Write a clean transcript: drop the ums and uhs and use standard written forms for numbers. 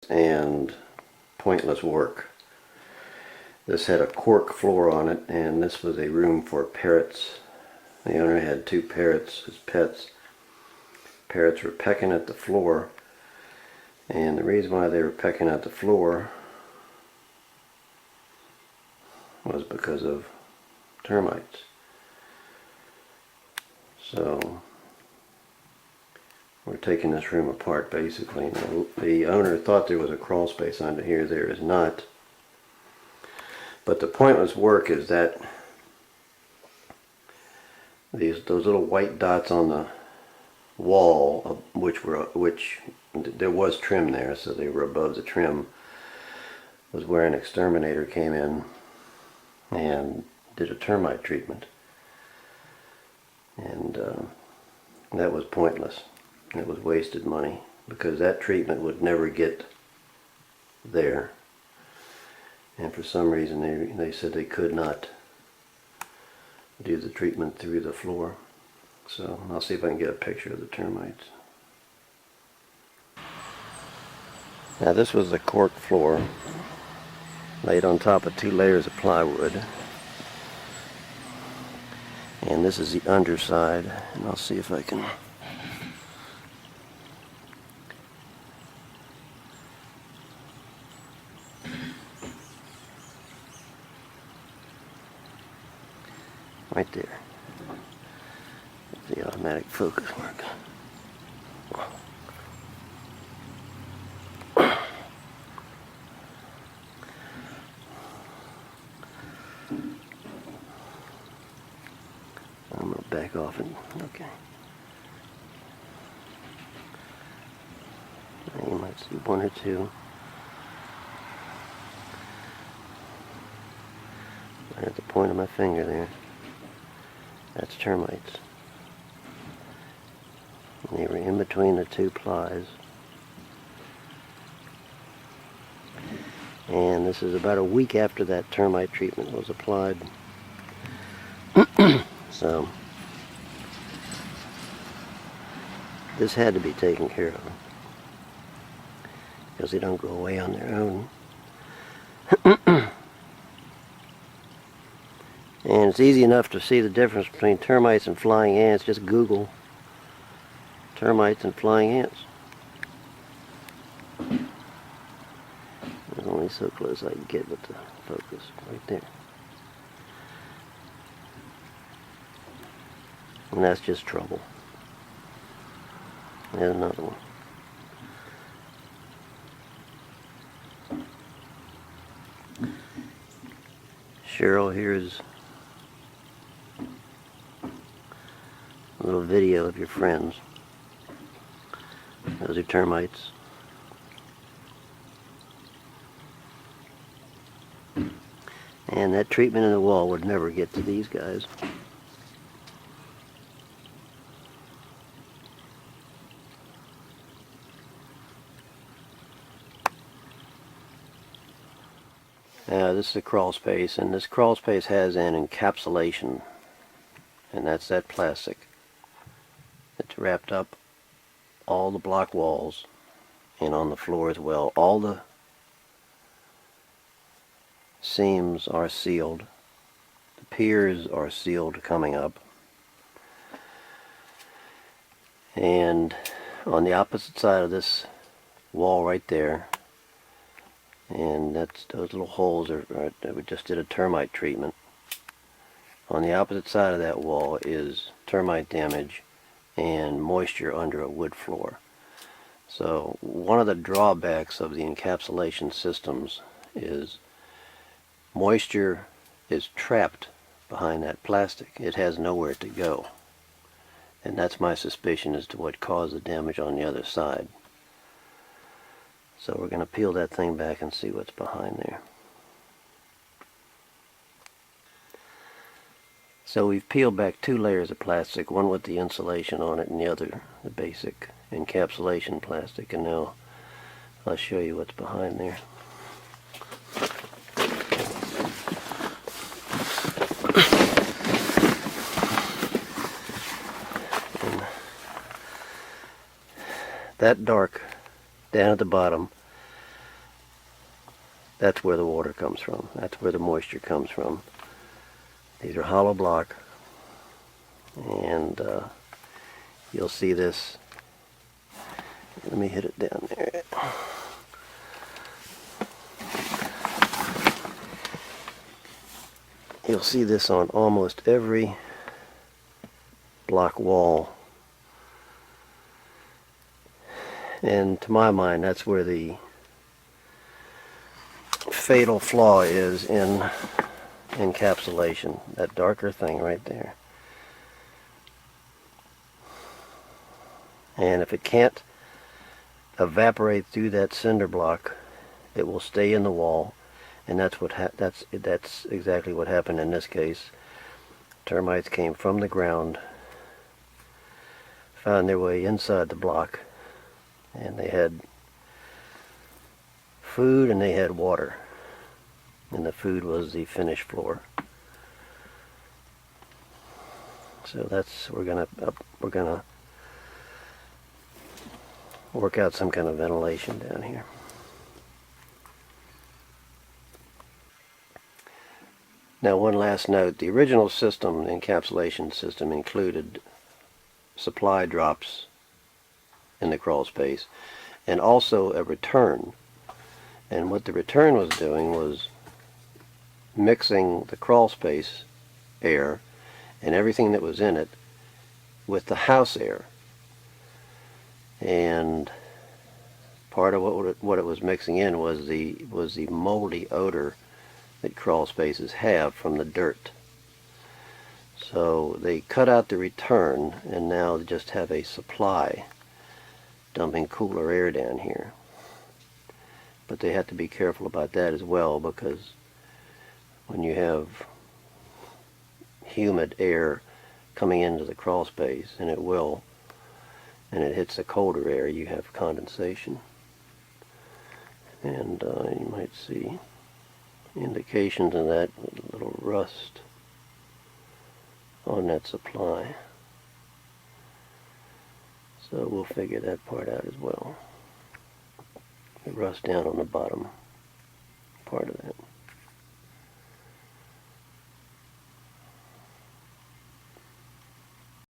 and pointless work. This had a cork floor on it, and this was a room for parrots. The owner had 2 parrots as pets. Parrots were pecking at the floor, and the reason why they were pecking at the floor was because of termites. So we're taking this room apart basically. Now, the owner thought there was a crawl space under here. There is not. But the pointless work is that those little white dots on the wall, which there was trim there, so they were above the trim, was where an exterminator came in and did a termite treatment. And that was pointless. It was wasted money, because that treatment would never get there. And for some reason they said they could not do the treatment through the floor. So I'll see if I can get a picture of the termites. Now this was the cork floor laid on top of 2 layers of plywood. And this is the underside, and I'll see if I can right there. The automatic focus work. I'm going to back off and, okay. You might see 1 or 2. Right at the point of my finger there. That's termites. And they were in between the 2 plies. And this is about a week after that termite treatment was applied. So this had to be taken care of, because they don't go away on their own. And it's easy enough to see the difference between termites and flying ants. Just Google termites and flying ants. It's only so close I can get with the focus right there. And that's just trouble. There's another one. Cheryl, here's a little video of your friends. Those are termites. And that treatment in the wall would never get to these guys. This is a crawl space, and this crawl space has an encapsulation, and that's that plastic. It's wrapped up all the block walls and on the floor as well. All the seams are sealed. The piers are sealed coming up. And on the opposite side of this wall right there, and that's those little holes we just did a termite treatment. On the opposite side of that wall is termite damage and moisture under a wood floor. So one of the drawbacks of the encapsulation systems is moisture is trapped behind that plastic. It has nowhere to go. And that's my suspicion as to what caused the damage on the other side. So we're going to peel that thing back and see what's behind there. So we've peeled back 2 layers of plastic, one with the insulation on it and the other the basic encapsulation plastic, and now I'll show you what's behind there. And that dark down at the bottom, that's where the water comes from. That's where the moisture comes from. These are hollow block, and you'll see this. Let me hit it down there. You'll see this on almost every block wall. And to my mind, that's where the fatal flaw is in encapsulation. That darker thing right there. And if it can't evaporate through that cinder block, it will stay in the wall. And that's exactly what happened in this case. Termites came from the ground, found their way inside the block, and they had food and they had water. And the food was the finished floor. So that's we're gonna work out some kind of ventilation down here. Now, one last note: the original system, the encapsulation system, included supply drops in the crawl space, and also a return. And what the return was doing was mixing the crawl space air and everything that was in it with the house air. And part of what it was mixing in was the moldy odor that crawl spaces have from the dirt. So they cut out the return and now just have a supply dumping cooler air down here. But they have to be careful about that as well, because when you have humid air coming into the crawl space, and it will, and it hits the colder air, you have condensation. And you might see indications of that with a little rust on that supply. So we'll figure that part out as well. The rust down on the bottom part of that.